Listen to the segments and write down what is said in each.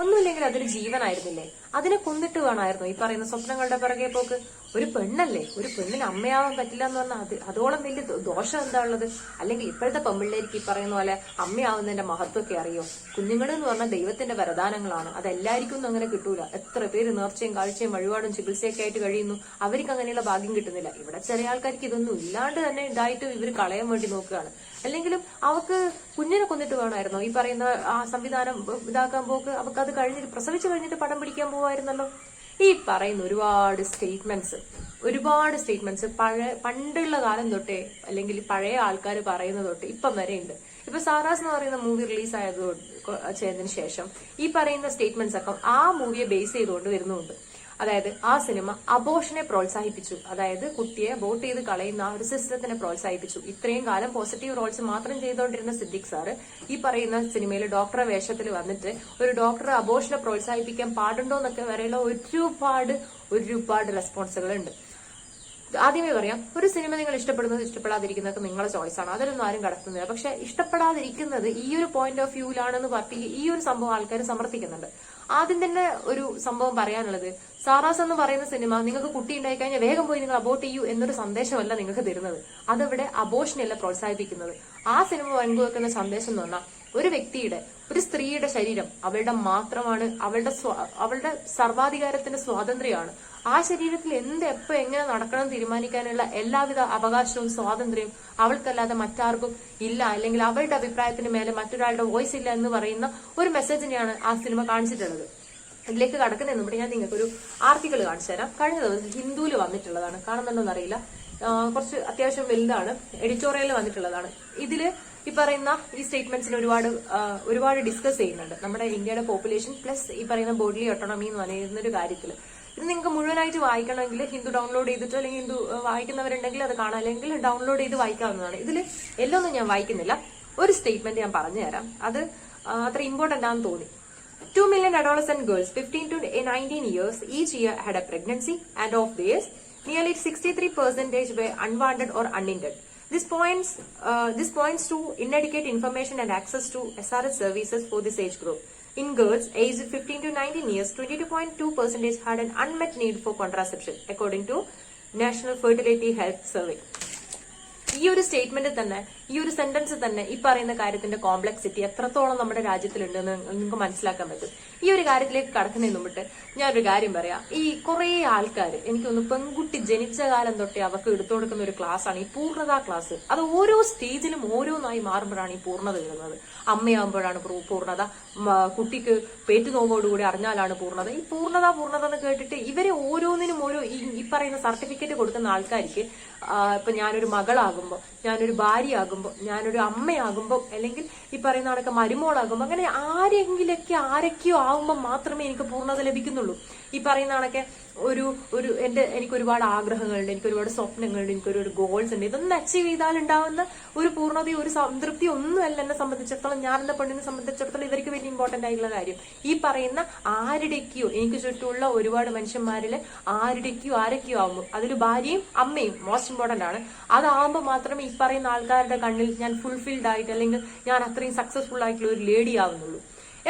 ഒന്നുമില്ലെങ്കിൽ അതൊരു ജീവനായിരുന്നില്ലേ? അതിനെ കൊന്നിട്ട് വേണമായിരുന്നു ഈ പറയുന്ന സ്വപ്നങ്ങളുടെ പിറകെ പോക്ക്? ഒരു പെണ്ണല്ലേ, ഒരു പെണ്ണിന് അമ്മയാവാൻ പറ്റില്ല എന്ന് പറഞ്ഞാൽ അതോളം വലിയ ദോഷം എന്താ ഉള്ളത്? അല്ലെങ്കിൽ ഇപ്പോഴത്തെ പെമ്പിള്ളേർക്ക് ഈ പറയുന്ന പോലെ അമ്മയാവുന്നതിന്റെ മഹത്വമൊക്കെ അറിയോ? കുഞ്ഞുങ്ങളെന്ന് പറഞ്ഞാൽ ദൈവത്തിന്റെ വരദാനങ്ങളാണ്. അതെല്ലാവർക്കും ഒന്നും അങ്ങനെ കിട്ടൂല. എത്ര പേര് നേർച്ചയും കാഴ്ചയും വഴിപാടും ചികിത്സയൊക്കെ ആയിട്ട് കഴിയുന്നു, അവർക്ക് അങ്ങനെയുള്ള ഭാഗ്യം കിട്ടുന്നില്ല. ഇവിടെ ചില ആൾക്കാർക്ക് ഇതൊന്നും ഇല്ലാണ്ട് തന്നെ ഇതായിട്ട് ഇവർ കളയാൻ വേണ്ടി നോക്കുകയാണ്. അല്ലെങ്കിലും അവക്ക് കുഞ്ഞിനെ കൊന്നിട്ട് വേണമായിരുന്നോ ഈ പറയുന്ന ആ സംവിധാനം ഇതാക്കാൻ പോക്ക്? അവക്ക് അത് കഴിഞ്ഞിട്ട് പ്രസവിച്ചു കഴിഞ്ഞിട്ട് പടം പിടിക്കാൻ പോവായിരുന്നല്ലോ. ഈ പറയുന്ന ഒരുപാട് സ്റ്റേറ്റ്മെന്റ്സ് പണ്ടുള്ള കാലം തൊട്ടേ, അല്ലെങ്കിൽ പഴയ ആൾക്കാർ പറയുന്ന തൊട്ട് ഇപ്പം വരെ ഉണ്ട്. ഇപ്പൊ സാറാസ് എന്ന് പറയുന്ന മൂവി റിലീസ് ചെയ്തതിനു ശേഷം ഈ പറയുന്ന സ്റ്റേറ്റ്മെന്റ്സ് ഒക്കെ ആ മൂവിയെ ബേസ് ചെയ്തുകൊണ്ട് വരുന്നുണ്ട്. അതായത് ആ സിനിമ അബോർഷനെ പ്രോത്സാഹിപ്പിച്ചു. അതായത് കുട്ടിയെ അബോർട്ട് ചെയ്ത് കളയുന്ന ആ ഒരു സിസ്റ്റത്തിനെ പ്രോത്സാഹിപ്പിച്ചു. ഇത്രയും കാലം പോസിറ്റീവ് റോൾസ് മാത്രം ചെയ്തുകൊണ്ടിരുന്ന സിദ്ദിഖ് സാറ് ഈ പറയുന്ന സിനിമയിൽ ഡോക്ടറെ വേഷത്തിൽ വന്നിട്ട് ഒരു ഡോക്ടറെ അബോർഷനെ പ്രോത്സാഹിപ്പിക്കാൻ പാടുണ്ടോ എന്നൊക്കെ വരെയുള്ള ഒരുപാട് റെസ്പോൺസുകൾ ഉണ്ട്. ആദ്യമേ പറയാം, ഒരു സിനിമ നിങ്ങൾ ഇഷ്ടപ്പെടുന്നത് ഇഷ്ടപ്പെടാതിരിക്കുന്നതൊക്കെ നിങ്ങളുടെ ചോയ്സാണ്. അതിലൊന്നും ആരും കടക്കുന്നില്ല. പക്ഷെ ഇഷ്ടപ്പെടാതിരിക്കുന്നത് ഈ ഒരു പോയിന്റ് ഓഫ് വ്യൂവിലാണെന്ന് പറഞ്ഞ് ഈ ഒരു സംഭവം ആൾക്കാർ സമർത്ഥിക്കുന്നുണ്ട്. ആദ്യം തന്നെ ഒരു സംഭവം പറയാനുള്ളത്, സാറാസ് എന്ന് പറയുന്ന സിനിമ നിങ്ങൾക്ക് കുട്ടി ഉണ്ടായി കഴിഞ്ഞാൽ വേഗം പോയി നിങ്ങൾ അബോർട്ട് ചെയ്യൂ എന്നൊരു സന്ദേശമല്ല നിങ്ങൾക്ക് തരുന്നത്. അതിവിടെ അബോർഷനല്ല പ്രോത്സാഹിപ്പിക്കുന്നത്. ആ സിനിമ പങ്കുവെക്കുന്ന സന്ദേശം എന്ന് പറഞ്ഞാൽ ഒരു വ്യക്തിയുടെ, ഒരു സ്ത്രീയുടെ ശരീരം അവളുടെ മാത്രമാണ്, അവളുടെ സർവാധികാരത്തിന്റെ സ്വാതന്ത്ര്യമാണ്. ആ ശരീരത്തിൽ എപ്പോ എങ്ങനെ നടക്കണം തീരുമാനിക്കാനുള്ള എല്ലാവിധ അവകാശവും സ്വാതന്ത്ര്യവും അവൾക്കല്ലാതെ മറ്റാർക്കും ഇല്ല. അല്ലെങ്കിൽ അവളുടെ അഭിപ്രായത്തിന് മേലെ മറ്റൊരാളുടെ വോയിസ് ഇല്ല എന്ന് പറയുന്ന ഒരു മെസ്സേജിനെയാണ് ആ സിനിമ കാണിച്ചിട്ടുള്ളത്. ഇതിലേക്ക് കടക്കുന്നതിന് മുമ്പ് ഞാൻ നിങ്ങൾക്ക് ഒരു ആർട്ടിക്കിൾ കാണിച്ചു തരാം. കഴിഞ്ഞ ദിവസം ഹിന്ദുവിൽ വന്നിട്ടുള്ളതാണ്. കാണുന്നുണ്ടോന്ന് അറിയില്ല, കുറച്ച് അത്യാവശ്യം വലുതാണ്, എഡിറ്റോറിയലിൽ വന്നിട്ടുള്ളതാണ്. ഇതില് ഈ പറയുന്ന ഈ സ്റ്റേറ്റ്മെന്റ്സിന് ഒരുപാട് ഡിസ്കസ് ചെയ്യുന്നുണ്ട്. നമ്മുടെ ഇന്ത്യയുടെ പോപ്പുലേഷൻ പ്ലസ് ഈ പറയുന്ന ബോഡി ഓട്ടോണമി എന്ന് പറയുന്ന ഒരു കാര്യത്തില് ഇത് നിങ്ങൾക്ക് മുഴുവനായിട്ട് വായിക്കണമെങ്കിൽ ഹിന്ദു ഡൗൺലോഡ് ചെയ്തിട്ടോ, അല്ലെങ്കിൽ ഹിന്ദു വായിക്കുന്നവരുണ്ടെങ്കിൽ അത് കാണാം, അല്ലെങ്കിൽ ഡൗൺലോഡ് ചെയ്ത് വായിക്കാവുന്നതാണ്. ഇതിൽ എല്ലാം ഞാൻ വായിക്കുന്നില്ല. ഒരു സ്റ്റേറ്റ്മെന്റ് ഞാൻ പറഞ്ഞുതരാം, അത് അത്ര ഇമ്പോർട്ടന്റ് ആണെന്ന് തോന്നി. 2 million adolescent girls 15 to 19 years each year had a pregnancy, and of these, nearly 63% were unwanted or unintended. This points to inadequate information and access to SRS services for this age group. In girls aged 15 to 19 years, 22.2% had an unmet need for contraception, according to National Fertility Health Survey. ഈ ഒരു statement തന്നെ, ഈ ഒരു sentence തന്നെ ഈ പറയുന്ന കാര്യത്തിന്റെ complexity എത്രത്തോളം നമ്മുടെ രാജ്യത്തിലുണ്ടെന്ന് നിങ്ങൾക്ക് മനസ്സിലാക്കാൻ പറ്റും. ഈ ഒരു കാര്യത്തിലേക്ക് കടക്കുന്നതിന് മുമ്പിട്ട് ഞാനൊരു കാര്യം പറയാം. ഈ കുറെ ആൾക്കാർ, എനിക്ക് തോന്നുന്നു പെൺകുട്ടി ജനിച്ച കാലം തൊട്ടേ അവർക്ക് എടുത്തു കൊടുക്കുന്ന ഒരു ക്ലാസ് ആണ് ഈ പൂർണ്ണതാ ക്ലാസ്. അത് ഓരോ സ്റ്റേജിലും ഓരോന്നായി മാറുമ്പോഴാണ് ഈ പൂർണ്ണത വരുന്നത്. അമ്മയാകുമ്പോഴാണ് പൂർണ്ണത, കുട്ടിക്ക് പേറ്റുനോവോടുകൂടി അറിഞ്ഞാലാണ് പൂർണ്ണത. ഈ പൂർണ്ണത എന്ന് കേട്ടിട്ട് ഇവരെ ഓരോന്നിനും ഈ പറയുന്ന സർട്ടിഫിക്കറ്റ് കൊടുക്കുന്ന ആൾക്കാർക്ക് ഇപ്പൊ ഞാനൊരു മകളാകുമ്പോ, ഞാനൊരു ഭാര്യയാകുമ്പോ, ഞാനൊരു അമ്മയാകുമ്പോ, അല്ലെങ്കിൽ ഈ പറയുന്ന കണക്ക് മരുമോളാകുമ്പോ, അങ്ങനെ ആരൊക്കെയോ ആകുമ്പോൾ മാത്രമേ എനിക്ക് പൂർണ്ണത ലഭിക്കുന്നുള്ളൂ. ഈ പറയുന്ന കണക്കെ എനിക്ക് ഒരുപാട് ആഗ്രഹങ്ങളുണ്ട്, എനിക്ക് ഒരുപാട് സ്വപ്നങ്ങളുണ്ട്, എനിക്ക് ഒരുപാട് ഗോൾസ് ഉണ്ട്. ഇതൊന്നും അച്ചീവ് ചെയ്താൽ ഉണ്ടാവുന്ന ഒരു പൂർണ്ണതയും ഒരു സംതൃപ്തി ഒന്നുമല്ല എന്നെ സംബന്ധിച്ചിടത്തോളം. ഞാൻ എന്റെ പെണ്ണിനെ സംബന്ധിച്ചിടത്തോളം ഇവർക്ക് വലിയ ഇമ്പോർട്ടന്റ് ആയിട്ടുള്ള കാര്യം ഈ പറയുന്ന ആരുടെയൊക്കെയോ, എനിക്ക് ചുറ്റുമുള്ള ഒരുപാട് മനുഷ്യന്മാരിലെ ആരുടെയൊക്കെയോ ആരൊക്കെയോ അതിൽ ഭാര്യയും അമ്മയും മോസ്റ്റ് ഇമ്പോർട്ടന്റ് ആണ്. അതാവുമ്പോൾ മാത്രമേ ഈ പറയുന്ന ആൾക്കാരുടെ കണ്ണിൽ ഞാൻ ഫുൾഫിൽഡ് ആയിട്ട്, അല്ലെങ്കിൽ ഞാൻ അത്രയും സക്സസ്ഫുൾ ആയിട്ടുള്ള ഒരു ലേഡി ആവുന്നുള്ളൂ.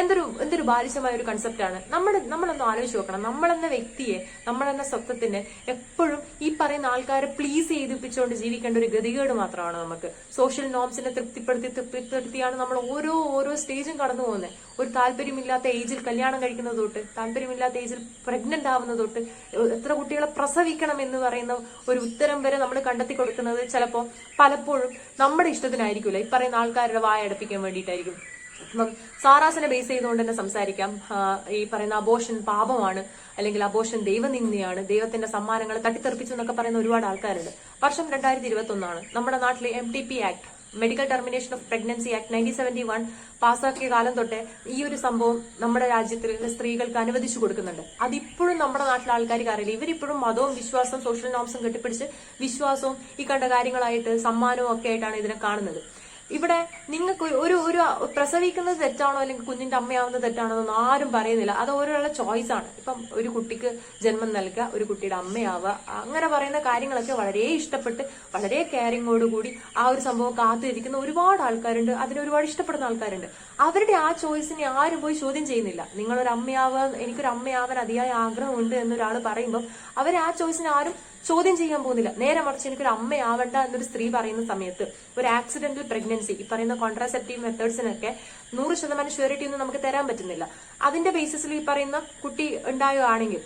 എന്തൊരു ബാലിശമായ ഒരു കൺസെപ്റ്റാണ്. നമ്മളൊന്ന് ആലോചിച്ച് നോക്കണം. നമ്മളെന്ന വ്യക്തിയെ, നമ്മളെന്ന സ്വത്വത്തിനെ എപ്പോഴും ഈ പറയുന്ന ആൾക്കാരെ പ്ലീസ് ചെയ്തിപ്പിച്ചുകൊണ്ട് ജീവിക്കേണ്ട ഒരു ഗതികേട് മാത്രമാണ് നമുക്ക്. സോഷ്യൽ നോംസിനെ തൃപ്തിപ്പെടുത്തിയാണ് നമ്മൾ ഓരോ സ്റ്റേജും കടന്നു പോകുന്നത്. ഒരു താല്പര്യമില്ലാത്ത ഏജിൽ കല്യാണം കഴിക്കുന്നത് തൊട്ട്, താല്പര്യമില്ലാത്ത ഏജിൽ പ്രഗ്നന്റ് ആവുന്നത് തൊട്ട്, എത്ര കുട്ടികളെ പ്രസവിക്കണം എന്ന് പറയുന്ന ഒരു ഉത്തരം വരെ നമ്മൾ കണ്ടെത്തി കൊടുക്കുന്നത് ചിലപ്പോൾ പലപ്പോഴും നമ്മുടെ ഇഷ്ടത്തിനായിരിക്കില്ല, ഈ പറയുന്ന ആൾക്കാരുടെ വായ അടപ്പിക്കാൻ വേണ്ടിയിട്ടായിരിക്കും. അപ്പം സാറാസിനെ ബേസ് ചെയ്തുകൊണ്ട് തന്നെ സംസാരിക്കാം. ഈ പറയുന്ന അബോർഷൻ പാപമാണ്, അല്ലെങ്കിൽ അബോർഷൻ ദൈവനിന്ദയാണ്, ദൈവത്തിന്റെ സമ്മാനങ്ങൾ തട്ടിത്തെറിപ്പിച്ചു എന്നൊക്കെ പറയുന്ന ഒരുപാട് ആൾക്കാരുണ്ട്. വർഷം 2021 നമ്മുടെ നാട്ടിലെ MTP act, medical termination of pregnancy act 1971 പാസ്സാക്കിയ കാലം തൊട്ട് ഈ ഒരു സംഭവം നമ്മുടെ രാജ്യത്തിൽ സ്ത്രീകൾക്ക് അനുവദിച്ചു കൊടുക്കുന്നുണ്ട്. അതിപ്പോഴും നമ്മുടെ നാട്ടിലെ ആൾക്കാർക്ക് അറിയില്ല. ഇവരിപ്പോഴും മതവും വിശ്വാസവും സോഷ്യൽ നോംസും കെട്ടിപ്പിടിച്ച് വിശ്വാസവും ഈ കണ്ട കാര്യങ്ങളായിട്ട് സമ്മാനവും ഒക്കെ ആയിട്ടാണ് ഇതിനെ കാണുന്നത്. ഇവിടെ നിങ്ങൾക്ക് ഒരു പ്രസവിക്കുന്നത് തെറ്റാണോ, അല്ലെങ്കിൽ കുഞ്ഞിന്റെ അമ്മയാവുന്നത് തെറ്റാണോ എന്നൊന്നും ആരും പറയുന്നില്ല. അത് ഓരോരുള്ള ചോയ്സ് ആണ്. ഇപ്പം ഒരു കുട്ടിക്ക് ജന്മം നൽകുക, ഒരു കുട്ടിയുടെ അമ്മയാവുക, അങ്ങനെ പറയുന്ന കാര്യങ്ങളൊക്കെ വളരെ ഇഷ്ടപ്പെട്ട് വളരെ കെയറിങ്ങോടുകൂടി ആ ഒരു സംഭവം കാത്തിരിക്കുന്ന ഒരുപാട് ആൾക്കാരുണ്ട്. അതിനെ ഒരുപാട് ഇഷ്ടപ്പെടുന്ന ആൾക്കാരുണ്ട്. അവരുടെ ആ ചോയ്സിനെ ആരും പോയി ചോദ്യം ചെയ്യുന്നില്ല. നിങ്ങളൊരു അമ്മയാവാൻ, എനിക്കൊരു അമ്മയാവാൻ അതിയായ ആഗ്രഹമുണ്ട് എന്നൊരാൾ പറയുമ്പോൾ അവരെ ആ ചോയ്സിനെ ആരും ചോദ്യം ചെയ്യാൻ പോകുന്നില്ല. നേരെ മറിച്ച് എനിക്കൊരു അമ്മയാവണ്ട എന്നൊരു സ്ത്രീ പറയുന്ന സമയത്ത് ഒരു ആക്സിഡന്റൽ പ്രഗ്നൻസി, ഈ പറയുന്ന കോൺട്രാസെപ്റ്റീവ് മെത്തേഡ്സിനൊക്കെ 100% ഷ്യൂരിറ്റി ഒന്നും നമുക്ക് തരാൻ പറ്റുന്നില്ല. അതിന്റെ ബേസിസിൽ ഈ പറയുന്ന കുട്ടി ഉണ്ടാവുകയാണെങ്കിൽ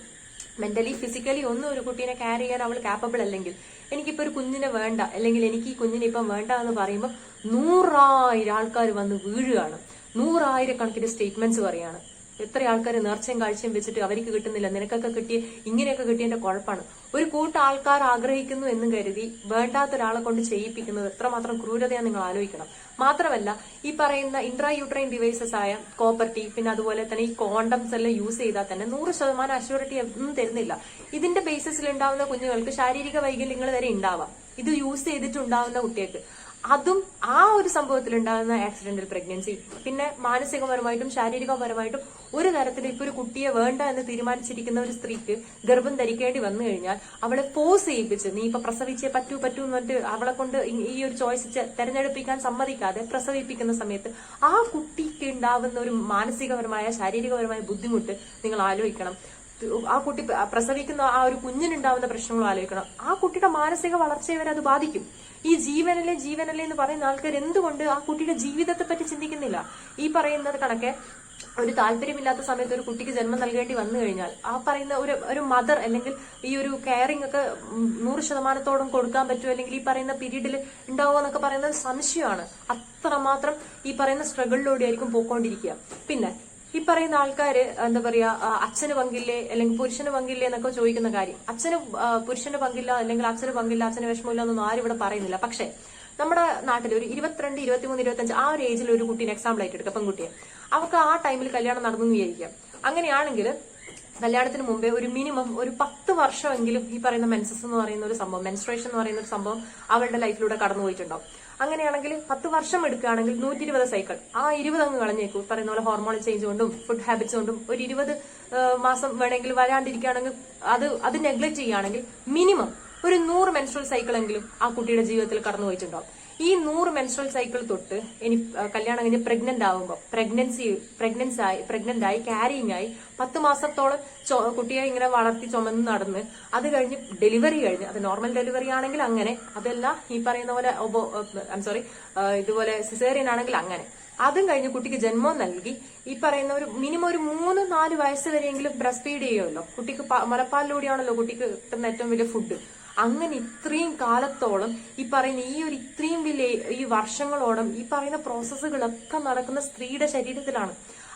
മെന്റലി ഫിസിക്കലി ഒന്നും ഒരു കുട്ടീനെ ക്യാരി ചെയ്യാൻ അവൾ കാപ്പബിൾ അല്ലെങ്കിൽ, എനിക്കിപ്പോ ഒരു കുഞ്ഞിനെ വേണ്ട, അല്ലെങ്കിൽ എനിക്ക് ഈ കുഞ്ഞിനെ ഇപ്പം വേണ്ട എന്ന് പറയുമ്പോൾ 100,000 ആൾക്കാർ വന്ന് വീഴുകയാണ്, 100,000 സ്റ്റേറ്റ്മെന്റ്സ് പറയാണ്. എത്ര ആൾക്കാർ നേർച്ചയും കാഴ്ചയും വെച്ചിട്ട് അവർക്ക് കിട്ടുന്നില്ല, നിനക്കൊക്കെ കിട്ടിയ ഇങ്ങനെയൊക്കെ കിട്ടിയതിന്റെ കുഴപ്പമാണ്. ഒരു കൂട്ടം ആൾക്കാർ ആഗ്രഹിക്കുന്നു എന്നും കരുതി വേണ്ടാത്ത ഒരാളെ കൊണ്ട് ചെയ്യിപ്പിക്കുന്നത് എത്രമാത്രം ക്രൂരതയാന്ന് നിങ്ങൾ ആലോചിക്കണം. മാത്രമല്ല ഈ പറയുന്ന ഇൻട്രായൂട്രൈൻ ഡിവൈസസ് ആയ കോപ്പർട്ടി, പിന്നെ അതുപോലെ തന്നെ ഈ കോണ്ടംസ് എല്ലാം യൂസ് ചെയ്താൽ തന്നെ 100% അഷ്യൂരിറ്റി ഒന്നും തരുന്നില്ല. ഇതിന്റെ ബേസിസിൽ ഉണ്ടാവുന്ന കുഞ്ഞുങ്ങൾക്ക് ശാരീരിക വൈകല്യങ്ങൾ വരെ ഉണ്ടാവാം, ഇത് യൂസ് ചെയ്തിട്ടുണ്ടാവുന്ന കുട്ടികൾക്ക്. അതും ആ ഒരു സംഭവത്തിൽ ഉണ്ടാകുന്ന ആക്സിഡന്റൽ പ്രഗ്നൻസി. പിന്നെ മാനസികപരമായിട്ടും ശാരീരികപരമായിട്ടും ഒരു തരത്തിൽ ഇപ്പൊ ഒരു കുട്ടിയെ വേണ്ട എന്ന് തീരുമാനിച്ചിരിക്കുന്ന ഒരു സ്ത്രീക്ക് ഗർഭം ധരിക്കേണ്ടി വന്നു കഴിഞ്ഞാൽ അവളെ ഫോഴ്സ് ചെയ്യിപ്പിച്ച് നീ ഇപ്പൊ പ്രസവിച്ചേ പറ്റൂ എന്ന് പറഞ്ഞിട്ട് അവളെ കൊണ്ട് ഈ ഒരു ചോയ്സ് തെരഞ്ഞെടുപ്പിക്കാൻ സമ്മതിക്കാതെ പ്രസവിപ്പിക്കുന്ന സമയത്ത് ആ കുട്ടിക്ക് ഉണ്ടാവുന്ന ഒരു മാനസികപരമായ ശാരീരികപരമായ ബുദ്ധിമുട്ട് നിങ്ങൾ ആലോചിക്കണം. ആ കുട്ടി പ്രസവിക്കുന്ന ആ ഒരു കുഞ്ഞിനുണ്ടാവുന്ന പ്രശ്നങ്ങളും ആലോചിക്കണം. ആ കുട്ടിയുടെ മാനസിക വളർച്ചയെ വരെ അത് ബാധിക്കും. ഈ ജീവനല്ലേ എന്ന് പറയുന്ന ആൾക്കാർ എന്തുകൊണ്ട് ആ കുട്ടിയുടെ ജീവിതത്തെ പറ്റി ചിന്തിക്കുന്നില്ല? ഈ പറയുന്നത് കണക്കെ ഒരു താല്പര്യമില്ലാത്ത സമയത്ത് ഒരു കുട്ടിക്ക് ജന്മം നൽകേണ്ടി വന്നു കഴിഞ്ഞാൽ ആ പറയുന്ന ഒരു മദർ അല്ലെങ്കിൽ ഈ ഒരു കെയറിംഗ് ഒക്കെ 100% കൊടുക്കാൻ പറ്റുമോ, അല്ലെങ്കിൽ ഈ പറയുന്ന പീരീഡിൽ ഉണ്ടാവുമോ എന്നൊക്കെ പറയുന്നത് സംശയമാണ്. അത്രമാത്രം ഈ പറയുന്ന സ്ട്രഗിളിലൂടെ ആയിരിക്കും പോയിക്കൊണ്ടിരിക്കുക. പിന്നെ ഈ പറയുന്ന ആൾക്കാര് എന്താ പറയാ, അച്ഛന് പങ്കില്ലേ അല്ലെങ്കിൽ പുരുഷന് പങ്കില്ലേ എന്നൊക്കെ ചോദിക്കുന്ന കാര്യം, അച്ഛന് പുരുഷന് പങ്കില്ല അല്ലെങ്കിൽ അച്ഛന് പങ്കില്ല, അച്ഛന് വിഷമമില്ല എന്നൊന്നും ആരും ഇവിടെ പറയുന്നില്ല. പക്ഷെ നമ്മുടെ നാട്ടിൽ ഒരു 22, 23, 25 ആ ഒരു ഏജിൽ ഒരു കുട്ടീനെ എക്സാമ്പിൾ ആയിട്ട് എടുക്കുക, പെൺകുട്ടിയെ. അവർക്ക് ആ ടൈമിൽ കല്യാണം നടന്നു വിചാരിക്കാം. അങ്ങനെയാണെങ്കിൽ കല്യാണത്തിന് മുമ്പേ ഒരു മിനിമം ഒരു 10 വർഷമെങ്കിലും ഈ പറയുന്ന മെൻസസ് എന്ന് പറയുന്ന ഒരു സംഭവം, മെൻസ്ട്രേഷൻ എന്ന് പറയുന്ന ഒരു സംഭവം അവരുടെ ലൈഫിലൂടെ കടന്നു പോയിട്ടുണ്ടാവും. അങ്ങനെയാണെങ്കിൽ 10 വർഷം എടുക്കുകയാണെങ്കിൽ 120 സൈക്കിൾ, ആ 20 അങ്ങ് കളഞ്ഞേക്കും. പറയുന്ന പോലെ ഹോർമോൺ ചേഞ്ച് കൊണ്ടും ഫുഡ് ഹാബിറ്റ്സ് കൊണ്ടും ഒരു 20 മാസം വേണമെങ്കിൽ വരാണ്ടിരിക്കുകയാണെങ്കിൽ അത് നെഗ്ലക്ട് ചെയ്യുകയാണെങ്കിൽ മിനിമം ഒരു 100 മെൻസ്ട്രൽ സൈക്കിൾ എങ്കിലും ആ കുട്ടിയുടെ ജീവിതത്തിൽ കടന്നു പോയിട്ടുണ്ടാവും. ഈ 100 മെൻസ്ട്രൽ സൈക്കിൾ തൊട്ട് ഇനി കല്യാണം കഴിഞ്ഞ് പ്രഗ്നന്റ് ആവുമ്പോൾ പ്രഗ്നന്റ് ആയി ക്യാരിങ് ആയി 10 മാസത്തോളം കുട്ടിയെ ഇങ്ങനെ വളർത്തി ചുമന്ന് നടന്ന് അത് കഴിഞ്ഞ് ഡെലിവറി കഴിഞ്ഞ്, അത് നോർമൽ ഡെലിവറി ആണെങ്കിൽ അങ്ങനെ, അതല്ല ഈ പറയുന്ന പോലെ ഇതുപോലെ സിസേറിയൻ ആണെങ്കിൽ അങ്ങനെ, അതും കഴിഞ്ഞ് കുട്ടിക്ക് ജന്മം നൽകി ഈ പറയുന്ന ഒരു മിനിമം ഒരു 3-4 വയസ്സ് വരെയെങ്കിലും ബ്രസ്റ്റ് ഫീഡ് ചെയ്യുമല്ലോ. കുട്ടിക്ക് മുലപ്പാലിലൂടെയാണല്ലോ കുട്ടിക്ക് കിട്ടുന്ന ഏറ്റവും വലിയ ഫുഡ്. അങ്ങനെ ഇത്രയും കാലത്തോളം ഈ പറയുന്ന ഇത്രയും വലിയ ഈ വർഷങ്ങളോളം ഈ പറയുന്ന പ്രോസസ്സുകളൊക്കെ നടക്കുന്ന സ്ത്രീയുടെ ശരീരത്തിലാണ്.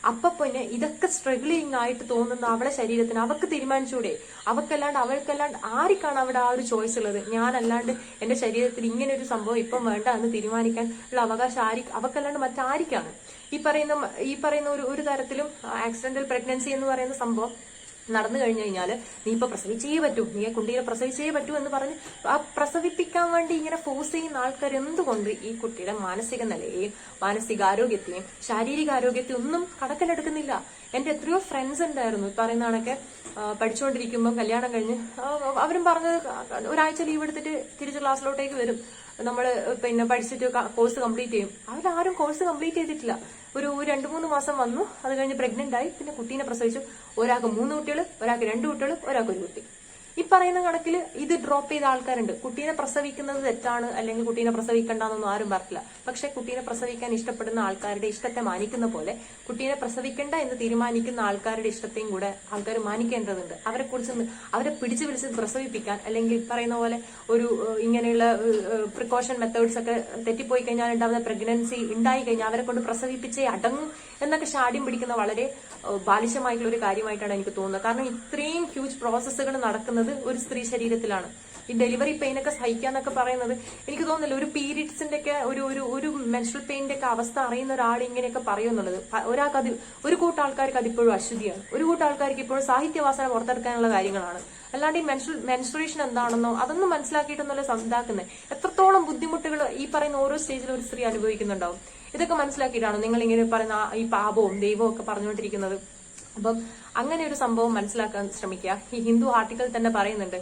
അപ്പൊ പിന്നെ ഇതൊക്കെ സ്ട്രഗിളിങ് ആയിട്ട് തോന്നുന്ന അവളെ ശരീരത്തിന് അവക്ക് തീരുമാനിച്ചൂടെ? അവൾക്കല്ലാണ്ട് ആർക്കാണ് അവിടെ ആ ഒരു ചോയ്സ് ഉള്ളത്? ഞാനല്ലാണ്ട് എന്റെ ശരീരത്തിൽ ഇങ്ങനെ ഒരു സംഭവം ഇപ്പം വേണ്ട എന്ന് തീരുമാനിക്കാൻ ഉള്ള അവകാശം അവക്കല്ലാണ്ട് മറ്റാരിക്കാണ്? ഈ പറയുന്ന ഒരു തരത്തിലും ആക്സിഡന്റൽ പ്രഗ്നൻസി എന്ന് പറയുന്ന സംഭവം നടന്നു കഴിഞ്ഞു കഴിഞ്ഞാല് നീ ഇപ്പൊ പ്രസവിച്ചേ പറ്റൂ, നീ കുട്ടിയെ പ്രസവിച്ചേ പറ്റൂ എന്ന് പറഞ്ഞ് ആ പ്രസവിപ്പിക്കാൻ വേണ്ടി ഇങ്ങനെ ഫോഴ്സ് ചെയ്യുന്ന ആൾക്കാർ എന്തുകൊണ്ട് ഈ കുട്ടിയുടെ മാനസിക നിലയെയും മാനസികാരോഗ്യത്തെയും ശാരീരികാരോഗ്യത്തെയും ഒന്നും കണക്കിലെടുക്കുന്നില്ല? എന്റെ എത്രയോ ഫ്രണ്ട്സ് ഉണ്ടായിരുന്നു പറയുന്ന കണക്കെ പഠിച്ചുകൊണ്ടിരിക്കുമ്പോൾ കല്യാണം കഴിഞ്ഞ് അവരും പറഞ്ഞത് ഒരാഴ്ച ലീവ് എടുത്തിട്ട് തിരിച്ച് ക്ലാസ്സിലോട്ടേക്ക് വരും, നമ്മള് പിന്നെ പഠിച്ചിട്ട് കോഴ്സ് കംപ്ലീറ്റ് ചെയ്യും. അവരാരും കോഴ്സ് കംപ്ലീറ്റ് ചെയ്തിട്ടില്ല. ഒരു 2-3 മാസം വന്നു, അത് കഴിഞ്ഞ് പ്രഗ്നന്റ് ആയി, പിന്നെ കുട്ടീനെ പ്രസവിച്ചു. ഒരാൾക്ക് 3 കുട്ടികൾ, ഒരാൾക്ക് 2 കുട്ടികൾ, ഒരാൾക്ക് 1 കുട്ടി. ഈ പറയുന്ന കണക്കിൽ ഇത് ഡ്രോപ്പ് ചെയ്ത ആൾക്കാരുണ്ട്. കുട്ടീനെ പ്രസവിക്കുന്നത് തെറ്റാണ് അല്ലെങ്കിൽ കുട്ടീനെ പ്രസവിക്കണ്ടെന്നൊന്നും ആരും പറഞ്ഞില്ല. പക്ഷെ കുട്ടീനെ പ്രസവിക്കാൻ ഇഷ്ടപ്പെടുന്ന ആൾക്കാരുടെ ഇഷ്ടത്തെ മാനിക്കുന്ന പോലെ കുട്ടീനെ പ്രസവിക്കണ്ട എന്ന് തീരുമാനിക്കുന്ന ആൾക്കാരുടെ ഇഷ്ടത്തെയും കൂടെ ആൾക്കാർ മാനിക്കേണ്ടതുണ്ട്. അവരെ പിടിച്ച് പ്രസവിപ്പിക്കാൻ അല്ലെങ്കിൽ പറയുന്ന പോലെ ഒരു ഇങ്ങനെയുള്ള പ്രിക്കോഷൻ മെത്തേഡ്സ് ഒക്കെ തെറ്റിപ്പോയി കഴിഞ്ഞാൽ ഉണ്ടാകുന്ന പ്രഗ്നൻസി ഉണ്ടായി കഴിഞ്ഞാൽ അവരെ കൊണ്ട് പ്രസവിപ്പിച്ചേ അടങ്ങും എന്നൊക്കെ ഷാഠ്യം പിടിക്കുന്ന വളരെ ബാലിശമായിട്ടുള്ള ഒരു കാര്യമായിട്ടാണ് എനിക്ക് തോന്നുന്നത്. കാരണം ഇത്രയും ഹ്യൂജ് പ്രോസസ്സുകൾ നടക്കുന്നത് ഒരു സ്ത്രീ ശരീരത്തിലാണ്. ഈ ഡെലിവറി പെയിൻ ഒക്കെ സഹിക്കാന്നൊക്കെ പറയുന്നത് എനിക്ക് തോന്നുന്നില്ല ഒരു പീരീഡ്സിന്റെ ഒക്കെ ഒരു മെൻസ്ട്രൽ പെയിന്റെ ഒക്കെ അവസ്ഥ അറിയുന്ന ഒരാൾ ഇങ്ങനെയൊക്കെ പറയുന്നുള്ളത്. ഒരു കൂട്ടം ആൾക്കാർക്ക് അതിപ്പോഴും അശുദ്ധിയാണ്, ഒരു കൂട്ടം ആൾക്കാർക്ക് ഇപ്പോഴും സാഹിത്യവാസന പുറത്തെടുക്കാനുള്ള കാര്യങ്ങളാണ്. അല്ലാണ്ട് ഈ മെൻസ്ട്രേഷൻ എന്താണെന്നോ അതൊന്നും മനസ്സിലാക്കിയിട്ടൊന്നുമല്ല സംതാക്കുന്നത്. എത്രത്തോളം ബുദ്ധിമുട്ടുകൾ ഈ പറയുന്ന ഓരോ സ്റ്റേജിലും ഒരു സ്ത്രീ അനുഭവിക്കുന്നുണ്ടാവും. ഇതൊക്കെ മനസ്സിലാക്കിയിട്ടാണോ നിങ്ങൾ ഇങ്ങനെ പറയുന്ന ഈ പാപവും ദൈവവും ഒക്കെ പറഞ്ഞുകൊണ്ടിരിക്കുന്നത്? അപ്പം അങ്ങനെ ഒരു സംഭവം മനസ്സിലാക്കാൻ ശ്രമിക്കുക. ഈ ഹിന്ദു ആർട്ടിക്കിൾ തന്നെ പറയുന്നത്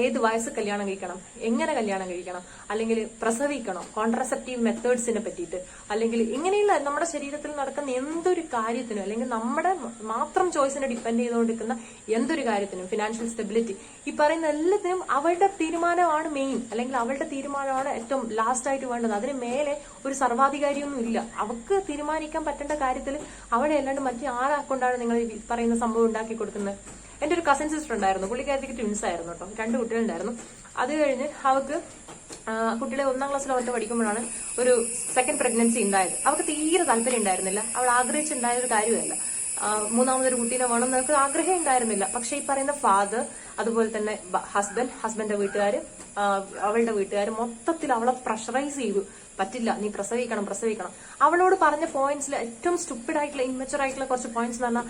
ഏത് വയസ്സ് കല്യാണം കഴിക്കണം, എങ്ങനെ കല്യാണം കഴിക്കണം, അല്ലെങ്കിൽ പ്രസവിക്കണം, കോൺട്രസെപ്റ്റീവ് മെത്തേഡ്സിനെ പറ്റിയിട്ട്, അല്ലെങ്കിൽ ഇങ്ങനെയുള്ള നമ്മുടെ ശരീരത്തിൽ നടക്കുന്ന എന്തൊരു കാര്യത്തിനും, അല്ലെങ്കിൽ നമ്മുടെ മാത്രം ചോയ്സിനെ ഡിപ്പെൻഡ് ചെയ്തുകൊണ്ടിരിക്കുന്ന എന്തൊരു കാര്യത്തിനും, ഫിനാൻഷ്യൽ സ്റ്റെബിലിറ്റി, ഈ പറയുന്ന എല്ലാത്തിനും അവളുടെ തീരുമാനമാണ് മെയിൻ, അല്ലെങ്കിൽ അവളുടെ തീരുമാനമാണ് ഏറ്റവും ലാസ്റ്റ് ആയിട്ട് വേണ്ടത്. അതിന് മേലെ ഒരു സർവാധികാരിയൊന്നും ഇല്ല. അവൾക്ക് തീരുമാനിക്കാൻ പറ്റേണ്ട കാര്യത്തിൽ അവളെ അല്ലാണ്ട് മറ്റേ ആരാക്കൊണ്ടാണ് നിങ്ങൾ പറയുന്ന സംഭവം ഉണ്ടാക്കി കൊടുക്കുന്നത്. എന്റെ ഒരു കസിൻ സിസ്റ്റർ ഉണ്ടായിരുന്നു, പുള്ളിക്കാരത്തേക്ക് ട്വിൻസ് ആയിരുന്നു കേട്ടോ, 2 കുട്ടികളുണ്ടായിരുന്നു. അത് കഴിഞ്ഞ് അവൾക്ക് കുട്ടികളെ 1ാം ക്ലാസ്സിൽ ഒറ്റ പഠിക്കുമ്പോഴാണ് ഒരു സെക്കൻഡ് പ്രഗ്നൻസി ഉണ്ടായത്. അവൾക്ക് തീരെ താല്പര്യം ഉണ്ടായിരുന്നില്ല, അവൾ ആഗ്രഹിച്ചുണ്ടായ ഒരു കാര്യമല്ല. 3ാമതൊരു കുട്ടീനെ വേണം എന്നവർക്ക് ആഗ്രഹം ഉണ്ടായിരുന്നില്ല. പക്ഷെ ഈ പറയുന്ന ഫാദർ, അതുപോലെ തന്നെ ഹസ്ബൻഡിന്റെ വീട്ടുകാര്, അവളുടെ വീട്ടുകാർ മൊത്തത്തിൽ അവളെ പ്രഷറൈസ് ചെയ്തു. പറ്റില്ല, നീ പ്രസവിക്കണം. അവളോട് പറഞ്ഞ പോയിന്റ്സിൽ ഏറ്റവും സ്റ്റുപ്പിഡ് ആയിട്ടുള്ള, ഇമ്മച്ചുർ ആയിട്ടുള്ള കുറച്ച് പോയിന്റ്സ് എന്ന് പറഞ്ഞാൽ,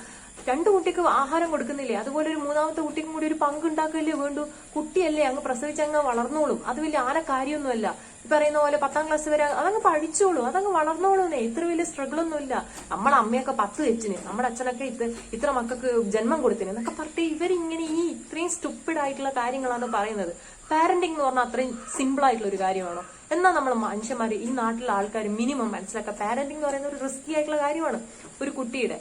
2 കുട്ടിക്ക് ആഹാരം കൊടുക്കുന്നില്ലേ, അതുപോലെ ഒരു 3ാമത്തെ കുട്ടിക്കും കൂടി ഒരു പങ്കുണ്ടാക്കില്ലേ വേണ്ടു. കുട്ടിയല്ലേ, അങ്ങ് പ്രസവിച്ചങ്ങ് വളർന്നോളും. അത് വലിയ കാര്യമൊന്നുമല്ല. ഈ പറയുന്ന പോലെ 10ാം ക്ലാസ് വരെ അതങ്ങ് പഠിച്ചോളൂ, അതങ്ങ് വളർന്നോളൂന്നേ. ഇത്ര വലിയ സ്ട്രഗിൾ ഒന്നുമില്ല. നമ്മുടെ അമ്മയൊക്കെ 10 വെച്ചിന്, നമ്മുടെ അച്ഛനൊക്കെ ഇത്ര മക്കൾക്ക് ജന്മം കൊടുത്തിന് എന്നൊക്കെ പറഞ്ഞിട്ട് ഇവരിങ്ങനെ ഈ ഇത്രയും സ്റ്റുപ്പിഡ് ആയിട്ടുള്ള കാര്യങ്ങളാണ് പറയുന്നത്. പാരന്റിംഗ് എന്ന് പറഞ്ഞാൽ അത്രയും സിമ്പിൾ ആയിട്ടുള്ള ഒരു കാര്യമാണോ? എന്നാൽ നമ്മൾ മനുഷ്യന്മാര്, ഈ നാട്ടിലെ ആൾക്കാർ മിനിമം മനസ്സിലാക്കുക, പാരന്റിംഗ് എന്ന് പറയുന്നത് ഒരു റിസ്കി ആയിട്ടുള്ള കാര്യമാണ്. ഒരു കുട്ടിയുടെ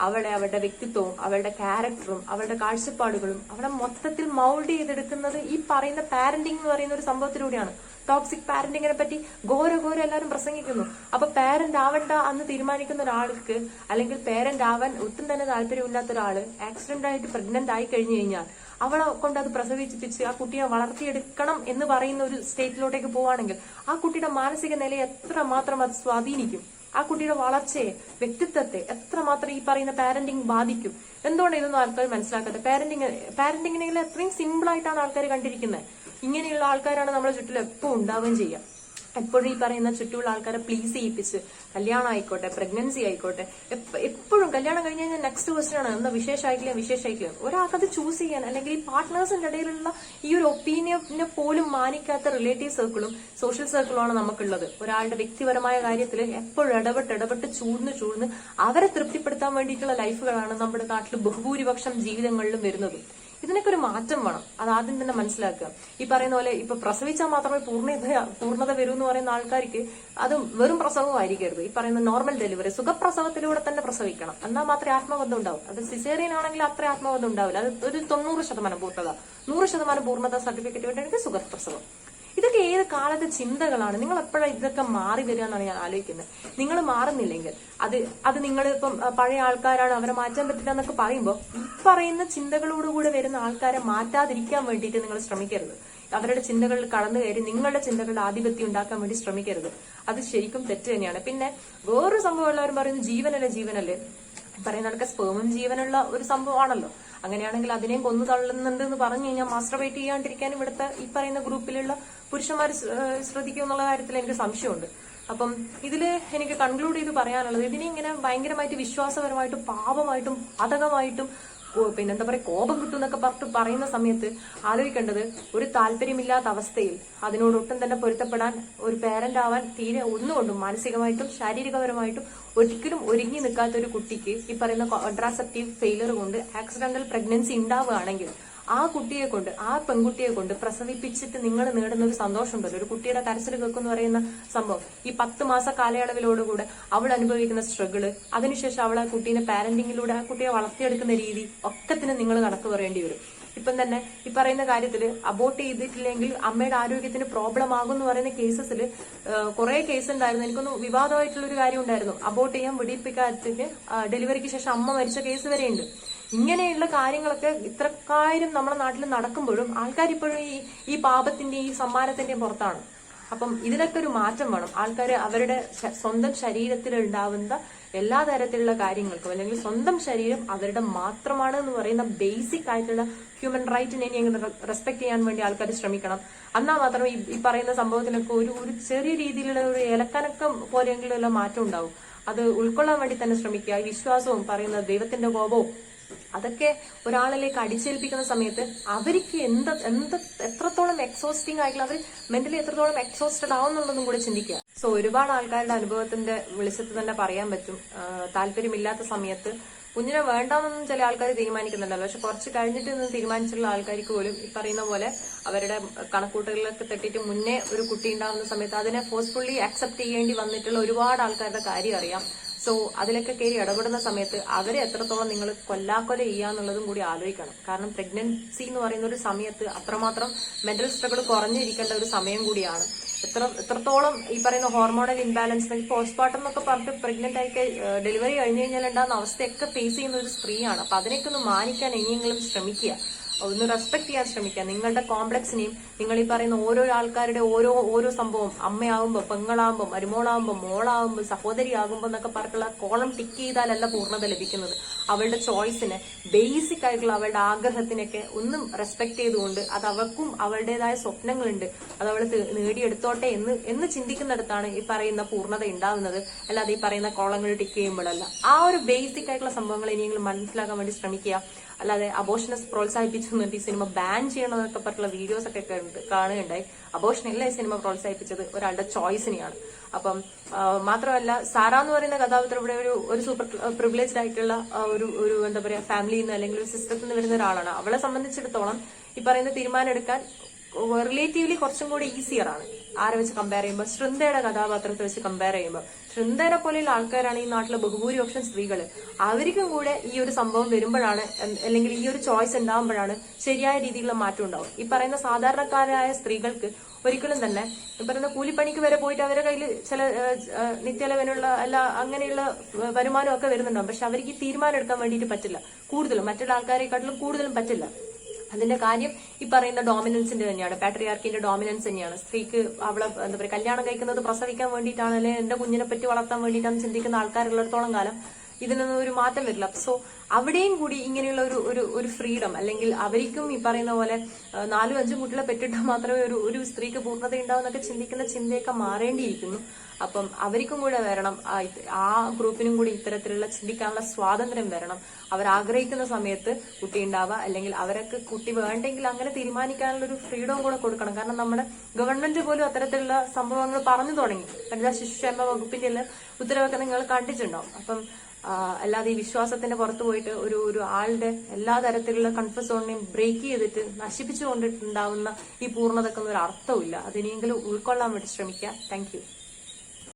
അവളുടെ വ്യക്തിത്വവും അവളുടെ ക്യാരക്ടറും അവളുടെ കാഴ്ചപ്പാടുകളും അവളെ മൊത്തത്തിൽ മൗൾഡ് ചെയ്തെടുക്കുന്നത് ഈ പറയുന്ന പാരന്റിംഗ് എന്ന് പറയുന്ന ഒരു സംഭവത്തിലൂടെയാണ്. ടോക്സിക് പാരന്റിങ്ങിനെ പറ്റി ഘോര എല്ലാവരും പ്രസംഗിക്കുന്നു. അപ്പൊ പാരന്റ് ആവണ്ട എന്ന് തീരുമാനിക്കുന്ന ഒരാൾക്ക്, അല്ലെങ്കിൽ പാരന്റ് ആവാൻ ഒട്ടും തന്നെ താല്പര്യമില്ലാത്ത ഒരാള് ആക്സിഡന്റ് ആയിട്ട് പ്രഗ്നന്റ് ആയി കഴിഞ്ഞു കഴിഞ്ഞാൽ അവളെ കൊണ്ട് അത് പ്രസവിപ്പിച്ച് ആ കുട്ടിയെ വളർത്തിയെടുക്കണം എന്ന് പറയുന്ന ഒരു സ്റ്റേറ്റിലോട്ടേക്ക് പോവാണെങ്കിൽ ആ കുട്ടിയുടെ മാനസിക നിലയെ എത്രമാത്രം അത് സ്വാധീനിക്കും, ആ കുട്ടിയുടെ വളർച്ചയെ, വ്യക്തിത്വത്തെ എത്രമാത്രം ഈ പറയുന്ന പാരന്റിങ് ബാധിക്കും. എന്തുകൊണ്ട് ഇതൊന്നും ആൾക്കാർ മനസ്സിലാക്കാത്തത്? പാരന്റിങ്ങിനെ എത്രയും സിമ്പിൾ ആയിട്ടാണ് ആൾക്കാർ കണ്ടിരിക്കുന്നത്. ഇങ്ങനെയുള്ള ആൾക്കാരാണ് നമ്മുടെ ചുറ്റിൽ എപ്പോഴും ഉണ്ടാവുകയും ചെയ്യുക. എപ്പോഴും ഈ പറയുന്ന ചുറ്റുമുള്ള ആൾക്കാരെ പ്ലീസ് ചെയ്യിപ്പിച്ച്, കല്യാണം ആയിക്കോട്ടെ, പ്രഗ്നൻസി ആയിക്കോട്ടെ, എപ്പോഴും കല്യാണം കഴിഞ്ഞ് കഴിഞ്ഞാൽ നെക്സ്റ്റ് ക്വസ്റ്റ്യൻ ആണ്, എന്താ വിശേഷമായിട്ടില്ല. ഒരാൾക്കത് ചൂസ് ചെയ്യാൻ, അല്ലെങ്കിൽ ഈ പാർട്ട്നേഴ്സിന്റെ ഇടയിലുള്ള ഈ ഒരു ഒപ്പീനിയനെ പോലും മാനിക്കാത്ത റിലേറ്റീവ് സർക്കിളും സോഷ്യൽ സർക്കിളും ആണ് നമുക്കുള്ളത്. ഒരാളുടെ വ്യക്തിപരമായ കാര്യത്തിൽ എപ്പോഴും ഇടപെട്ട് ചൂഴ്ന്ന് അവരെ തൃപ്തിപ്പെടുത്താൻ വേണ്ടിയിട്ടുള്ള ലൈഫുകളാണ് നമ്മുടെ നാട്ടിൽ ബഹുഭൂരിപക്ഷം ജീവിതങ്ങളിലും വരുന്നത്. ഇതിനൊക്കെ ഒരു മാറ്റം വേണം. അത് ആദ്യം തന്നെ മനസ്സിലാക്കുക. ഈ പറയുന്ന പോലെ ഇപ്പൊ പ്രസവിച്ചാൽ മാത്രമേ പൂർണ്ണത വരൂ എന്ന് പറയുന്ന ആൾക്കാർക്ക് അത് വെറും പ്രസവമായിരിക്കരുത്. ഈ പറയുന്ന നോർമൽ ഡെലിവറി, സുഖപ്രസവത്തിലൂടെ തന്നെ പ്രസവിക്കണം. എന്നാൽ മാത്രമേ ആത്മബന്ധം ഉണ്ടാവും. അത് സിസേറിയൻ ആണെങ്കിൽ അത്ര ആത്മബന്ധം ഉണ്ടാവില്ല. അത് ഒരു 90% പൂർണ്ണത, 100% പൂർണ്ണത സർട്ടിഫിക്കറ്റ് വേണ്ടിയാണെങ്കിൽ സുഖപ്രസവം. ഇതൊക്കെ ഏത് കാലത്തെ ചിന്തകളാണ്? നിങ്ങൾ എപ്പോഴാണ് ഇതൊക്കെ മാറി വരിക എന്നാണ് ഞാൻ ആലോചിക്കുന്നത്. നിങ്ങൾ മാറുന്നില്ലെങ്കിൽ അത് നിങ്ങൾ ഇപ്പം പഴയ ആൾക്കാരാണ്, അവരെ മാറ്റാൻ പറ്റില്ല എന്നൊക്കെ പറയുമ്പോൾ ഈ പറയുന്ന ചിന്തകളോടുകൂടെ വരുന്ന ആൾക്കാരെ മാറ്റാതിരിക്കാൻ വേണ്ടിയിട്ട് നിങ്ങൾ ശ്രമിക്കരുത്. അവരുടെ ചിന്തകളിൽ കടന്നു കയറി നിങ്ങളുടെ ചിന്തകളുടെ ആധിപത്യം ഉണ്ടാക്കാൻ വേണ്ടി ശ്രമിക്കരുത്. അത് ശരിക്കും തെറ്റ് തന്നെയാണ്. പിന്നെ വേറൊരു സംഭവം എല്ലാവരും പറയുന്നത് ജീവനല്ലേ പറയുന്നതൊക്കെ സ്പേമും ജീവനുള്ള ഒരു സംഭവമാണല്ലോ. അങ്ങനെയാണെങ്കിൽ അതിനെയും കൊന്നു തള്ളുന്നുണ്ട് എന്ന് പറഞ്ഞു കഴിഞ്ഞാൽ മാസ്റ്റർബേറ്റ് ചെയ്യാണ്ടിരിക്കാൻ ഇവിടുത്തെ ഈ പറയുന്ന ഗ്രൂപ്പിലുള്ള പുരുഷന്മാർ ശ്രദ്ധിക്കും എന്നുള്ള കാര്യത്തിൽ എനിക്ക് സംശയമുണ്ട്. അപ്പം ഇതില് എനിക്ക് കൺക്ലൂഡ് ചെയ്ത് പറയാനുള്ളത്, ഇതിനെ ഇങ്ങനെ ഭയങ്കരമായിട്ട് വിശ്വാസപരമായിട്ടും പാപമായിട്ടും പാതകമായിട്ടും പിന്നെന്താ പറയുക കോപം കിട്ടും എന്നൊക്കെ പറയുന്ന സമയത്ത് ആലോചിക്കേണ്ടത്, ഒരു താല്പര്യമില്ലാത്ത അവസ്ഥയിൽ അതിനോട് ഒട്ടും തന്നെ പൊരുത്തപ്പെടാൻ ഒരു പേരന്റ് ആവാൻ തീരെ ഒന്നുകൊണ്ടും മാനസികമായിട്ടും ശാരീരികപരമായിട്ടും ഒരിക്കലും ഒരുങ്ങി നിൽക്കാത്ത ഒരു കുട്ടിക്ക് ഈ പറയുന്ന കോൺട്രാസെപ്റ്റീവ് ഫെയിലർ കൊണ്ട് ആക്സിഡന്റൽ പ്രഗ്നൻസി ഉണ്ടാവുകയാണെങ്കിൽ ആ കുട്ടിയെ കൊണ്ട്, ആ പെൺകുട്ടിയെ കൊണ്ട് പ്രസവിപ്പിച്ചിട്ട് നിങ്ങൾ നേടുന്ന ഒരു സന്തോഷം ഉണ്ടല്ലോ, ഒരു കുട്ടിയുടെ കരച്ചിൽ കേൾക്കുന്ന പറയുന്ന സംഭവം, ഈ 10 മാസ കാലയളവിലോടുകൂടെ അവൾ അനുഭവിക്കുന്ന സ്ട്രഗിള്, അതിനുശേഷം അവൾ ആ കുട്ടീനെ പാരന്റിങ്ങിലൂടെ ആ കുട്ടിയെ വളർത്തിയെടുക്കുന്ന രീതി ഒക്കത്തിന് നിങ്ങൾ കണക്ക് പറയേണ്ടി വരും. ഇപ്പം തന്നെ ഈ പറയുന്ന കാര്യത്തിൽ അബോർട്ട് ചെയ്തിട്ടില്ലെങ്കിൽ അമ്മയുടെ ആരോഗ്യത്തിന് പ്രോബ്ലം ആകും എന്ന് പറയുന്ന കേസസിൽ കുറെ കേസ് ഉണ്ടായിരുന്നു. എനിക്കൊന്ന് വിവാദമായിട്ടുള്ള ഒരു കാര്യം ഉണ്ടായിരുന്നു. അബോർട്ട് ചെയ്യാൻ വിടിപ്പിക്കാത്തതിന് ഡെലിവറിക്ക് ശേഷം അമ്മ മരിച്ച കേസ് വരെയുണ്ട്. ഇങ്ങനെയുള്ള കാര്യങ്ങളൊക്കെ ഇത്രക്കാര്യം നമ്മുടെ നാട്ടിൽ നടക്കുമ്പോഴും ആൾക്കാർ ഇപ്പോഴും ഈ പാപത്തിന്റെയും ഈ സമ്മാനത്തിന്റെയും പുറത്താണ്. അപ്പം ഇതിനൊക്കെ ഒരു മാറ്റം വേണം. ആൾക്കാർ അവരുടെ സ്വന്തം ശരീരത്തിൽ ഉണ്ടാവുന്ന എല്ലാ തരത്തിലുള്ള കാര്യങ്ങൾക്കും, അല്ലെങ്കിൽ സ്വന്തം ശരീരം അവരുടെ മാത്രമാണ് എന്ന് പറയുന്ന ബേസിക് ആയിട്ടുള്ള ഹ്യൂമൻ റൈറ്റിനെ റെസ്പെക്ട് ചെയ്യാൻ വേണ്ടി ആൾക്കാർ ശ്രമിക്കണം. എന്നാൽ മാത്രമേ ഈ പറയുന്ന സംഭവത്തിനൊക്കെ ഒരു ചെറിയ രീതിയിലുള്ള ഒരു ഇലക്കനക്കം പോലെയെങ്കിലും മാറ്റം ഉണ്ടാവും. അത് ഉൾക്കൊള്ളാൻ വേണ്ടി തന്നെ ശ്രമിക്കുക. ഈ വിശ്വാസവും പറയുന്ന ദൈവത്തിന്റെ കോപവും അതൊക്കെ ഒരാളിലേക്ക് അടിച്ചേൽപ്പിക്കുന്ന സമയത്ത് അവർക്ക് എത്രത്തോളം എക്സോസ്റ്റിംഗ് ആയിട്ടുള്ള, അവർ മെന്റലി എത്രത്തോളം എക്സോസ്റ്റഡ് ആവുന്നുള്ളതും കൂടെ ചിന്തിക്കുക. സോ ഒരുപാട് ആൾക്കാരുടെ അനുഭവത്തിന്റെ വെളിച്ചത്ത് തന്നെ പറയാൻ പറ്റും, താല്പര്യമില്ലാത്ത സമയത്ത് കുഞ്ഞിനെ വേണ്ടാന്നൊന്നും ചില ആൾക്കാർ തീരുമാനിക്കുന്നുണ്ടല്ലോ, പക്ഷെ കുറച്ച് കഴിഞ്ഞിട്ട് നിന്ന് തീരുമാനിച്ചിട്ടുള്ള ആൾക്കാർക്ക് പോലും ഈ പറയുന്ന പോലെ അവരുടെ കണക്കൂട്ടുകളിലൊക്കെ തട്ടിയിട്ട് മുന്നേ ഒരു കുട്ടി ഉണ്ടാകുന്ന സമയത്ത് അതിനെ ഫോഴ്സ്ഫുള്ളി അക്സെപ്റ്റ് ചെയ്യേണ്ടി വന്നിട്ടുള്ള ഒരുപാട് ആൾക്കാരുടെ കാര്യം അറിയാം. സോ അതിലൊക്കെ കയറി ഇടപെടുന്ന സമയത്ത് അവരെ എത്രത്തോളം നിങ്ങൾ കൊല്ലാക്കൊല ചെയ്യാന്നുള്ളതും കൂടി ആലോചിക്കണം. കാരണം പ്രഗ്നൻസി എന്ന് പറയുന്ന ഒരു സമയത്ത് അത്രമാത്രം മെന്റൽ സ്ട്രഗിൾ കുറഞ്ഞിരിക്കേണ്ട ഒരു സമയം കൂടിയാണ്. എത്രത്തോളം ഈ പറയുന്ന ഹോർമോണൽ ഇംബാലൻസ്, പോസ്റ്റ്മോർട്ടം എന്നൊക്കെ പറഞ്ഞിട്ട് പ്രഗ്നന്റ് ആയി ഡെലിവറി കഴിഞ്ഞു കഴിഞ്ഞാൽ ഉണ്ടാകുന്ന അവസ്ഥയൊക്കെ ഫേസ് ചെയ്യുന്ന ഒരു സ്ത്രീയാണ്. അപ്പൊ അതിനൊക്കെ ഒന്ന് മാനിക്കാൻ ഇനിയെങ്കിലും ശ്രമിക്കുക, ഒന്ന് റെസ്പെക്ട് ചെയ്യാൻ ശ്രമിക്കുക. നിങ്ങളുടെ കോംപ്ലക്സിനെയും നിങ്ങൾ ഈ പറയുന്ന ഓരോ ആൾക്കാരുടെ ഓരോ സംഭവം, അമ്മയാവുമ്പോ, പെങ്ങളാവുമ്പോ, മരുമോളാവുമ്പോ, മോളാവുമ്പോ, സഹോദരി ആകുമ്പോ എന്നൊക്കെ പറഞ്ഞിട്ടുള്ള കോളം ടിക്ക് ചെയ്താലല്ല പൂർണ്ണത ലഭിക്കുന്നത്. അവളുടെ ചോയ്സിനെ, ബേസിക് ആയിട്ടുള്ള അവളുടെ ആഗ്രഹത്തിനൊക്കെ ഒന്നും റെസ്പെക്ട് ചെയ്തുകൊണ്ട് അത് അവർക്കും അവളുടേതായ സ്വപ്നങ്ങളുണ്ട്, അത് അവൾ നേടിയെടുത്തോട്ടെ എന്ന് ചിന്തിക്കുന്നിടത്താണ് ഈ പറയുന്ന പൂർണ്ണത ഉണ്ടാവുന്നത്. അല്ലാതെ ഈ പറയുന്ന കോളങ്ങൾ ടിക്ക് ചെയ്യുമ്പോഴല്ല. ആ ഒരു ബേസിക് ആയിട്ടുള്ള സംഭവങ്ങൾ ഇനിയെങ്കിലും മനസ്സിലാക്കാൻ വേണ്ടി ശ്രമിക്കുക. അല്ലാതെ അബോഷനെ പ്രോത്സാഹിപ്പിച്ചു ഈ സിനിമ ബാൻ ചെയ്യണമെന്നൊക്കെ പറഞ്ഞുള്ള വീഡിയോസ് ഒക്കെ കാണുകയുണ്ടായി. അബോഷനല്ല ഈ സിനിമ പ്രോത്സാഹിപ്പിച്ചത്, ഒരാളുടെ ചോയ്സിനെയാണ്. അപ്പം മാത്രമല്ല, സാറ എന്ന് പറയുന്ന കഥാപാത്രം ഇവിടെ ഒരു സൂപ്പർ പ്രിവിലേജ്ഡ് ആയിട്ടുള്ള ഒരു എന്താ പറയാ ഫാമിലിയിൽ നിന്ന് അല്ലെങ്കിൽ ഒരു സിസ്റ്റത്തിൽ നിന്ന് വരുന്ന ഒരാളാണ്. അവളെ സംബന്ധിച്ചിടത്തോളം ഈ പറയുന്ന തീരുമാനം എടുക്കാൻ റിലേറ്റീവ്ലി കുറച്ചും കൂടി ഈസിയർ ആണ്. ആരെ വെച്ച് കമ്പയർ ചെയ്യുമ്പോൾ, ശൃന്ദയുടെ കഥാപാത്രത്തെ വെച്ച് കമ്പയർ ചെയ്യുമ്പോൾ, ശൃന്ദയുടെ പോലെയുള്ള ആൾക്കാരാണ് ഈ നാട്ടിലെ ബഹുഭൂരിപക്ഷം സ്ത്രീകൾ. അവർക്കും കൂടെ ഈ ഒരു സംഭവം വരുമ്പോഴാണ്, അല്ലെങ്കിൽ ഈ ഒരു ചോയ്സ് ഉണ്ടാകുമ്പോഴാണ് ശരിയായ രീതിയിലുള്ള മാറ്റം ഉണ്ടാവും. ഈ പറയുന്ന സാധാരണക്കാരായ സ്ത്രീകൾക്ക് ഒരിക്കലും തന്നെ ഈ പറയുന്ന കൂലിപ്പണിക്ക് വരെ പോയിട്ട് അവരുടെ കയ്യിൽ ചില നിത്യലവനുള്ള അങ്ങനെയുള്ള വരുമാനമൊക്കെ വരുന്നുണ്ടാവും. പക്ഷെ അവർക്ക് ഈ തീരുമാനം എടുക്കാൻ വേണ്ടിയിട്ട് പറ്റില്ല. കൂടുതലും മറ്റുള്ള ആൾക്കാരെക്കാട്ടിലും കൂടുതലും പറ്റില്ല. അതിന്റെ കാര്യം ഈ പറയുന്ന ഡോമിനൻസിന്റെ തന്നെയാണ്, പാട്രിയാർക്കിന്റെ ഡോമിനൻസ് തന്നെയാണ്. സ്ത്രീക്ക് അവളെ എന്താ പറയുക കല്യാണം കഴിക്കുന്നത് പ്രസവിക്കാൻ വേണ്ടിയിട്ടാണ്, അല്ലെങ്കിൽ എന്റെ കുഞ്ഞിനെ പറ്റി വളർത്താൻ വേണ്ടിയിട്ടാണ് ചിന്തിക്കുന്ന ആൾക്കാരുള്ളിടത്തോളം കാലം ഇതിനൊന്നും ഒരു മാറ്റം വരില്ല. സോ അവിടെയും കൂടി ഇങ്ങനെയുള്ള ഒരു ഫ്രീഡം, അല്ലെങ്കിൽ അവർക്കും ഈ പറയുന്ന പോലെ 4-5 കുട്ടികളെ പെറ്റിട്ടാൽ മാത്രമേ ഒരു സ്ത്രീക്ക് പൂർണ്ണത ഉണ്ടാവുന്നൊക്കെ ചിന്തിക്കുന്ന ചിന്തയൊക്കെ മാറേണ്ടിയിരിക്കുന്നു. അപ്പം അവർക്കും കൂടെ വരണം, ആ ഗ്രൂപ്പിനും കൂടി ഇത്തരത്തിലുള്ള ചിന്തിക്കാനുള്ള സ്വാതന്ത്ര്യം വരണം. അവർ ആഗ്രഹിക്കുന്ന സമയത്ത് കുട്ടി ഉണ്ടാവുക, അല്ലെങ്കിൽ അവരൊക്കെ കുട്ടി വേണ്ടെങ്കിൽ അങ്ങനെ തീരുമാനിക്കാനുള്ള ഒരു ഫ്രീഡവും കൂടെ കൊടുക്കണം. കാരണം നമ്മുടെ ഗവൺമെന്റ് പോലും അത്തരത്തിലുള്ള സംഭവങ്ങൾ പറഞ്ഞു തുടങ്ങി. വനിതാ ശിശുക്ഷേമ വകുപ്പിന്റെ ഉത്തരവൊക്കെ നിങ്ങൾ കണ്ടിട്ടുണ്ടാവും. അപ്പം അല്ലാതെ ഈ വിശ്വാസത്തിന്റെ പുറത്തു പോയിട്ട് ഒരു ആളുടെ എല്ലാ തരത്തിലുള്ള കൺഫർട്ട് സോണിനെയും ബ്രേക്ക് ചെയ്തിട്ട് നശിപ്പിച്ചുകൊണ്ടിട്ടുണ്ടാവുന്ന ഈ പൂർണ്ണതക്കൊന്നും ഒരു അർത്ഥമില്ല. അതിനെങ്കിലും ഉൾക്കൊള്ളാൻ വേണ്ടി ശ്രമിക്കുക. Thank you.